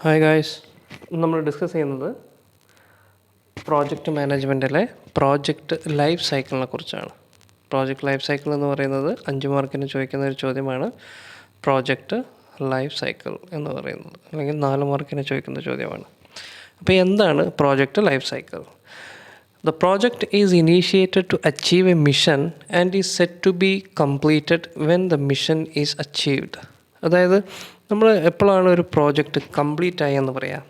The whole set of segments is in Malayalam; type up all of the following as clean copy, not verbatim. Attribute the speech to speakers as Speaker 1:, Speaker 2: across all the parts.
Speaker 1: ഹായ് ഗായ്സ്, നമ്മൾ ഡിസ്കസ് ചെയ്യുന്നത് പ്രോജക്റ്റ് മാനേജ്മെൻറ്റിലെ പ്രോജക്റ്റ് ലൈഫ് സൈക്കിളിനെ കുറിച്ചാണ്. പ്രോജക്റ്റ് ലൈഫ് സൈക്കിൾ എന്ന് പറയുന്നത് 5 മാർക്കിന് ചോദിക്കുന്ന ഒരു ചോദ്യമാണ്. പ്രോജക്റ്റ് ലൈഫ് സൈക്കിൾ എന്ന് പറയുന്നത് അല്ലെങ്കിൽ 4 മാർക്കിന് ചോദിക്കുന്ന ചോദ്യമാണ്. അപ്പോൾ എന്താണ് project life cycle? The project is initiated to achieve a mission and is set to be completed when the mission is achieved. അതായത് നമ്മൾ എപ്പോഴാണ് ഒരു പ്രോജക്റ്റ് കംപ്ലീറ്റ് ആയി എന്ന് പറയാം?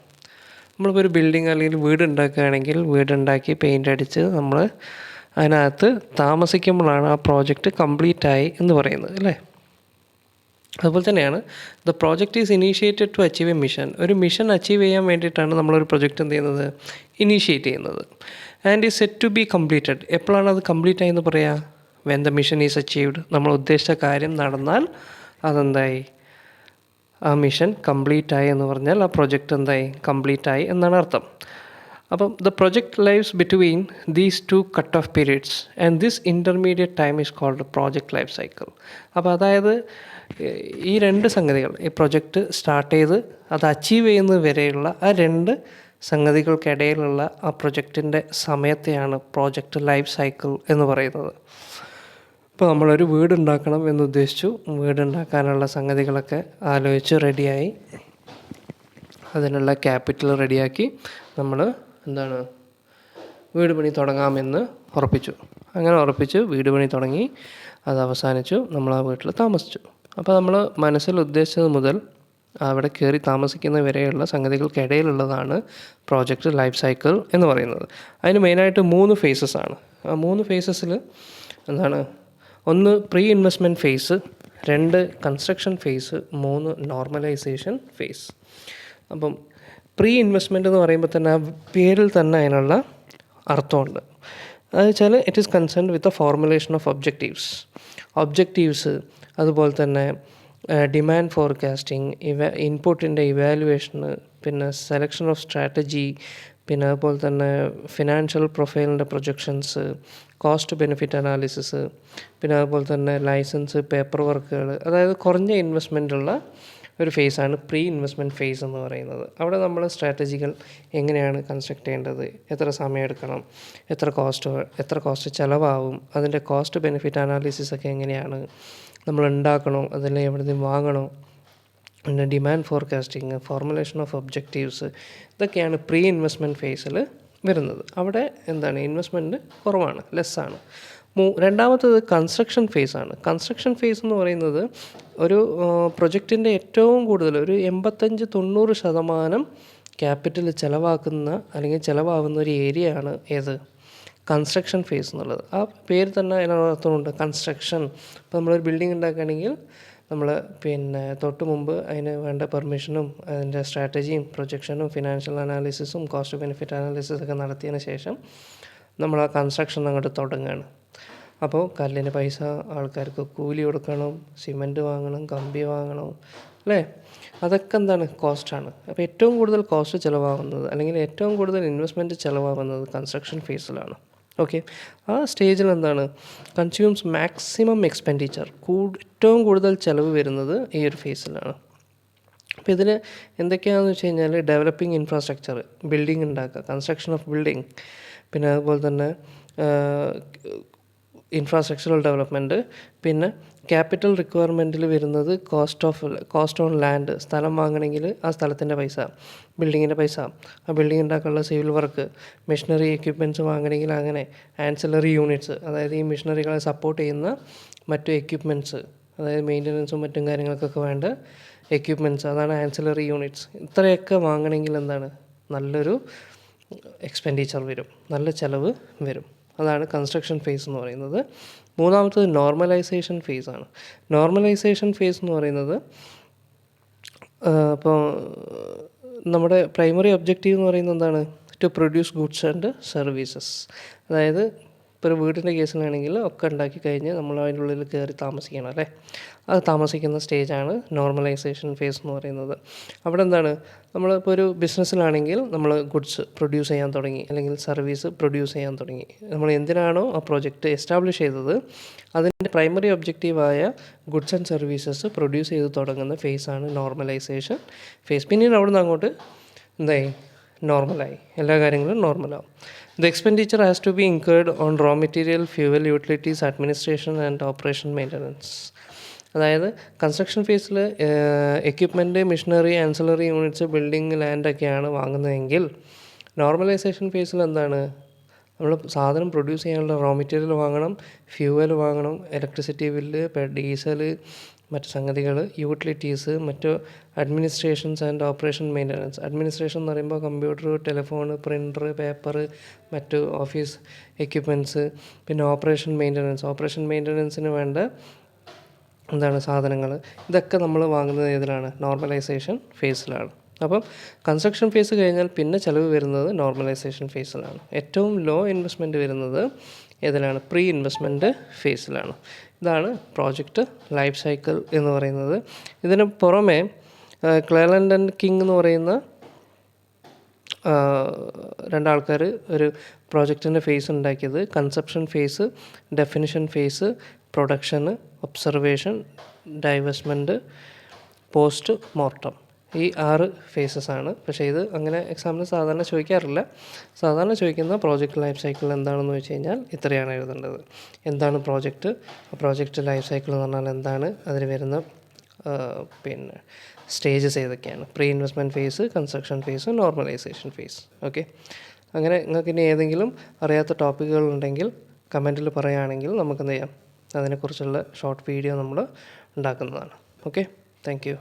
Speaker 1: നമ്മളിപ്പോൾ ഒരു ബിൽഡിംഗ് അല്ലെങ്കിൽ വീട് ഉണ്ടാക്കുകയാണെങ്കിൽ വീടുണ്ടാക്കി പെയിൻ്റ് അടിച്ച് നമ്മൾ അതിനകത്ത് താമസിക്കുമ്പോഴാണ് ആ പ്രോജക്റ്റ് കംപ്ലീറ്റ് ആയി എന്ന് പറയുന്നത്, അല്ലേ? അതുപോലെ തന്നെയാണ് the project is initiated to achieve a mission. ഒരു മിഷൻ അച്ചീവ് ചെയ്യാൻ വേണ്ടിയിട്ടാണ് നമ്മളൊരു പ്രൊജക്റ്റ് എന്ത് ചെയ്യുന്നത്? ഇനീഷ്യേറ്റ് ചെയ്യുന്നത്. And is set to be completed. എപ്പോഴാണ് അത് കംപ്ലീറ്റ് ആയി എന്ന് പറയുക? When the mission is achieved. നമ്മൾ ഉദ്ദേശിച്ച കാര്യം നടന്നാൽ അതെന്തായി? ആ മിഷൻ കംപ്ലീറ്റ് ആയി എന്ന് പറഞ്ഞാൽ ആ പ്രൊജക്റ്റ് എന്തായി? കംപ്ലീറ്റ് ആയി എന്നാണ് അർത്ഥം. അപ്പം the project life's between these two cut off periods and this intermediate time is called project life cycle. അപ്പോൾ അതായത് ഈ രണ്ട് സംഗതികൾ, ഈ പ്രൊജക്റ്റ് സ്റ്റാർട്ട് ചെയ്ത് അത് അച്ചീവ് ചെയ്യുന്നത് വരെയുള്ള ആ രണ്ട് സംഗതികൾക്കിടയിലുള്ള ആ പ്രൊജക്റ്റിൻ്റെ സമയത്തെയാണ് പ്രോജക്റ്റ് ലൈഫ് സൈക്കിൾ എന്ന് പറയുന്നത്. ഇപ്പോൾ നമ്മളൊരു വീടുണ്ടാക്കണം എന്നുദ്ദേശിച്ചു. വീടുണ്ടാക്കാനുള്ള സംഗതികളൊക്കെ ആലോചിച്ച് റെഡിയായി, അതിനുള്ള ക്യാപിറ്റൽ റെഡിയാക്കി നമ്മൾ വീട് പണി തുടങ്ങാമെന്ന് ഉറപ്പിച്ചു. അങ്ങനെ ഉറപ്പിച്ച് വീട് പണി തുടങ്ങി, അത് അവസാനിച്ചു, നമ്മൾ ആ വീട്ടിൽ താമസിച്ചു. അപ്പോൾ നമ്മൾ മനസ്സിൽ ഉദ്ദേശിച്ചത് മുതൽ അവിടെ കയറി താമസിക്കുന്ന വരെയുള്ള സംഗതികൾക്കിടയിലുള്ളതാണ് പ്രോജക്റ്റ് ലൈഫ് സൈക്കിൾ എന്ന് പറയുന്നത്. അതിന് മെയിനായിട്ട് 3 ഫേസസ് ആണ്. ആ 3 ഫേസസിൽ ഒന്ന് pre investment phase, 2 construction phase, 3 normalisation phase. അപ്പം പ്രീ ഇൻവെസ്റ്റ്മെൻറ്റ് എന്ന് പറയുമ്പോൾ തന്നെ ആ പേരിൽ തന്നെ അതിനുള്ള അർത്ഥമുണ്ട്. അത് വെച്ചാൽ it is concerned with the formulation of objectives, അതുപോലെ തന്നെ ഡിമാൻഡ് ഫോർകാസ്റ്റിംഗ്, ഇൻപുട്ടിൻ്റെ ഇവാലുവേഷന്, പിന്നെ സെലക്ഷൻ ഓഫ് സ്ട്രാറ്റജി, പിന്നെ അതുപോലെ തന്നെ ഫിനാൻഷ്യൽ പ്രൊഫൈലിൻ്റെ പ്രൊജക്ഷൻസ്, കോസ്റ്റ് ബെനിഫിറ്റ് അനാലിസിസ്, പിന്നെ അതുപോലെ തന്നെ ലൈസൻസ്, പേപ്പർ വർക്കുകൾ. അതായത് കുറഞ്ഞ ഇൻവെസ്റ്റ്മെൻറ്റുള്ള ഒരു ഫേസാണ് പ്രീ ഇൻവെസ്റ്റ്മെൻറ്റ് ഫേസ് എന്ന് പറയുന്നത്. അവിടെ നമ്മൾ സ്ട്രാറ്റജികൾ എങ്ങനെയാണ് കൺസ്ട്രക്ട് ചെയ്യേണ്ടത്, എത്ര സമയം എടുക്കണം, എത്ര കോസ്റ്റ് ചിലവാകും, അതിൻ്റെ കോസ്റ്റ് ബെനിഫിറ്റ് അനാലിസിസ് ഒക്കെ എങ്ങനെയാണ്, നമ്മൾ ഉണ്ടാക്കണോ അതല്ലേ എവിടെ നിന്ന് വാങ്ങണോ, പിന്നെ demand forecasting, formulation of objectives, ഇതൊക്കെയാണ് പ്രീ ഇൻവെസ്റ്റ്മെൻറ്റ് ഫേസിൽ വരുന്നത്. അവിടെ ഇൻവെസ്റ്റ്മെൻറ്റ് കുറവാണ്, ലെസ്സാണ്. രണ്ടാമത്തത് കൺസ്ട്രക്ഷൻ ഫേസാണ്. കൺസ്ട്രക്ഷൻ ഫേസ് എന്ന് പറയുന്നത് ഒരു പ്രൊജക്റ്റിൻ്റെ ഏറ്റവും കൂടുതൽ ഒരു 85-90% ക്യാപിറ്റൽ ചിലവാകുന്ന ഒരു ഏരിയ ആണ് ഏത്? കൺസ്ട്രക്ഷൻ ഫേസ് എന്നുള്ളത്. ആ പേര് തന്നെ അതിനർത്ഥമുണ്ട്, കൺസ്ട്രക്ഷൻ. ഇപ്പോൾ നമ്മളൊരു ബിൽഡിംഗ് ഉണ്ടാക്കുകയാണെങ്കിൽ നമ്മൾ തൊട്ട് മുമ്പ് അതിന് വേണ്ട പെർമിഷനും അതിൻ്റെ സ്ട്രാറ്റജിയും പ്രൊജക്ഷനും ഫിനാൻഷ്യൽ അനാലിസിസും കോസ്റ്റ് ബെനിഫിറ്റ് അനാലിസിസൊക്കെ നടത്തിയതിന് ശേഷം നമ്മൾ ആ കൺസ്ട്രക്ഷൻ അങ്ങോട്ട് തുടങ്ങുകയാണ്. അപ്പോൾ കല്ലിന് പൈസ, ആൾക്കാർക്ക് കൂലി കൊടുക്കണം, സിമൻറ്റ് വാങ്ങണം, കമ്പി വാങ്ങണം, അല്ലേ? അതൊക്കെ കോസ്റ്റാണ്. അപ്പോൾ ഏറ്റവും കൂടുതൽ കോസ്റ്റ് ചിലവാകുന്നത് അല്ലെങ്കിൽ ഏറ്റവും കൂടുതൽ ഇൻവെസ്റ്റ്മെൻറ്റ് ചിലവാകുന്നത് കൺസ്ട്രക്ഷൻ ഫേസിലാണ്. ഓക്കെ, ആ സ്റ്റേജിൽ കൺസ്യൂംസ് മാക്സിമം എക്സ്പെൻഡിച്ചർ, ഏറ്റവും കൂടുതൽ ചിലവ് വരുന്നത് ഈ ഒരു ഫേസിലാണ്. അപ്പോൾ ഇതിൽ എന്തൊക്കെയാണെന്ന് വെച്ച് കഴിഞ്ഞാൽ ഡെവലപ്പിംഗ് ഇൻഫ്രാസ്ട്രക്ചർ, ബിൽഡിംഗ് ഉണ്ടാക്കുക, കൺസ്ട്രക്ഷൻ ഓഫ് ബിൽഡിംഗ്, പിന്നെ അതുപോലെ തന്നെ ഇൻഫ്രാസ്ട്രക്ചറൽ ഡെവലപ്മെൻറ്റ്, പിന്നെ ക്യാപിറ്റൽ റിക്വയർമെൻറ്റിൽ വരുന്നത് കോസ്റ്റ് ഓൺ ലാൻഡ്, സ്ഥലം വാങ്ങണമെങ്കിൽ ആ സ്ഥലത്തിൻ്റെ പൈസ, ബിൽഡിങ്ങിൻ്റെ പൈസ, ആ ബിൽഡിംഗ് ഉണ്ടാക്കാനുള്ള സിവിൽ വർക്ക്, മെഷീനറി എക്യുപ്മെൻറ്റ്സ് വാങ്ങണമെങ്കിൽ അങ്ങനെ, ആൻസിലറി യൂണിറ്റ്സ്, അതായത് ഈ മെഷീനറികളെ സപ്പോർട്ട് ചെയ്യുന്ന മറ്റു എക്യുപ്മെൻറ്റ്സ്, അതായത് മെയിൻ്റനൻസും മറ്റും കാര്യങ്ങൾക്കൊക്കെ വേണ്ട എക്യുപ്മെൻറ്റ്സ്, അതാണ് ആൻസിലറി യൂണിറ്റ്സ്. ഇത്രയൊക്കെ വാങ്ങണമെങ്കിൽ നല്ലൊരു എക്സ്പെൻഡിച്ചർ വരും, നല്ല ചിലവ് വരും. അതാണ് കൺസ്ട്രക്ഷൻ ഫേസ് എന്ന് പറയുന്നത്. മൂന്നാമത്തത് നോർമലൈസേഷൻ ഫേസാണ്. നോർമലൈസേഷൻ ഫേസ് എന്ന് പറയുന്നത് അപ്പോൾ നമ്മുടെ പ്രൈമറി ഒബ്ജക്റ്റീവ് എന്ന് പറയുന്നത് to produce goods and services. അതായത് ഇപ്പോൾ ഒരു വീടിൻ്റെ കേസിലാണെങ്കിൽ ഒക്കെ ഉണ്ടാക്കി കഴിഞ്ഞ് നമ്മൾ അതിൻ്റെ ഉള്ളിൽ കയറി താമസിക്കണം അല്ലേ. അത് താമസിക്കുന്ന സ്റ്റേജാണ് നോർമലൈസേഷൻ ഫേസ് എന്ന് പറയുന്നത്. അവിടെ എന്താണ്, നമ്മളിപ്പോൾ ഒരു ബിസിനസ്സിലാണെങ്കിൽ നമ്മൾ ഗുഡ്സ് പ്രൊഡ്യൂസ് ചെയ്യാൻ തുടങ്ങി, അല്ലെങ്കിൽ സർവീസ് പ്രൊഡ്യൂസ് ചെയ്യാൻ തുടങ്ങി. നമ്മൾ എന്തിനാണോ ആ പ്രോജക്റ്റ് എസ്റ്റാബ്ലിഷ് ചെയ്തത് അതിൻ്റെ പ്രൈമറി ഒബ്ജക്റ്റീവായ ഗുഡ്സ് ആൻഡ് സർവീസസ് പ്രൊഡ്യൂസ് ചെയ്ത് തുടങ്ങുന്ന ഫേസാണ് നോർമലൈസേഷൻ ഫേസ്. പിന്നീട് അവിടെ നിന്ന് അങ്ങോട്ട് എന്തായി, നോർമലായി, എല്ലാ കാര്യങ്ങളും നോർമലാവും. The expenditure has to be incurred on raw material, fuel, utilities, administration and operation maintenance. അതായത് കൺസ്ട്രക്ഷൻ ഫേസിൽ equipment, machinery, ancillary units, building, ലാൻഡൊക്കെയാണ് വാങ്ങുന്നതെങ്കിൽ നോർമലൈസേഷൻ ഫേസിൽ എന്താണ്, നമ്മൾ സാധനം പ്രൊഡ്യൂസ് ചെയ്യാനുള്ള റോ മെറ്റീരിയൽ വാങ്ങണം, ഫ്യൂവൽ വാങ്ങണം, ഇലക്ട്രിസിറ്റി ബില്ല്, ഡീസൽ, മറ്റ് സംഗതികൾ, യൂട്ടിലിറ്റീസ്, മറ്റ് administrations and operation maintenance. Administration എന്ന് പറയുമ്പോൾ കമ്പ്യൂട്ടർ, ടെലിഫോൺ, പ്രിൻ്റർ, പേപ്പർ, മറ്റ് ഓഫീസ് എക്യുപ്മെൻറ്റ്സ്. പിന്നെ ഓപ്പറേഷൻ മെയിൻ്റനൻസ്, ഓപ്പറേഷൻ മെയിൻ്റനൻസിന് വേണ്ട എന്താണ് സാധനങ്ങൾ. ഇതൊക്കെ നമ്മൾ വാങ്ങുന്നത് ഏതിലാണ്, നോർമലൈസേഷൻ ഫേസിലാണ്. അപ്പം കൺസ്ട്രക്ഷൻ ഫേസ് കഴിഞ്ഞാൽ പിന്നെ ചിലവ് വരുന്നത് നോർമലൈസേഷൻ ഫേസിലാണ്. ഏറ്റവും ലോ ഇൻവെസ്റ്റ്മെൻറ്റ് വരുന്നത് ഏതിലാണ്, പ്രീ ഇൻവെസ്റ്റ്മെൻറ്റ് ഫേസിലാണ്. ഇതാണ് പ്രോജക്റ്റ് ലൈഫ് സൈക്കിൾ എന്ന് പറയുന്നത്. ഇതിന് പുറമെ ക്ലെർലൻഡ് ആൻഡ് കിങ് എന്ന് പറയുന്ന രണ്ടാൾക്കാർ ഒരു പ്രോജക്റ്റിൻ്റെ ഫേസ് ഉണ്ടാക്കിയത് കൺസെപ്ഷൻ ഫേസ്, ഡെഫിനിഷൻ ഫേസ്, പ്രൊഡക്ഷന്, ഒബ്സർവേഷൻ, ഡൈവെസ്റ്റ്മെൻറ്റ്, പോസ്റ്റ് മോർട്ടം. ഈ 6 ഫേസസാണ്. പക്ഷേ ഇത് അങ്ങനെ എക്സാമിന് സാധാരണ ചോദിക്കാറില്ല. സാധാരണ ചോദിക്കുന്ന പ്രോജക്റ്റ് ലൈഫ് സൈക്കിൾ എന്താണെന്ന് വെച്ച് കഴിഞ്ഞാൽ ഇത്രയാണ് എഴുതേണ്ടത്. എന്താണ് പ്രോജക്റ്റ്, പ്രോജക്റ്റ് ലൈഫ് സൈക്കിൾ എന്ന് പറഞ്ഞാൽ എന്താണ്, അതിൽ വരുന്ന പിന്നെ സ്റ്റേജസ് ഏതൊക്കെയാണ്, pre investment phase, construction phase, normalisation phase. Okay, അങ്ങനെ നിങ്ങൾക്ക് ഇനി ഏതെങ്കിലും അറിയാത്ത ടോപ്പിക്കുകളുണ്ടെങ്കിൽ കമൻറ്റിൽ പറയുകയാണെങ്കിൽ നമുക്ക് എന്ത് ചെയ്യാം, അതിനെക്കുറിച്ചുള്ള ഷോർട്ട് വീഡിയോ നമ്മൾ ഉണ്ടാക്കുന്നതാണ്. Okay, thank you.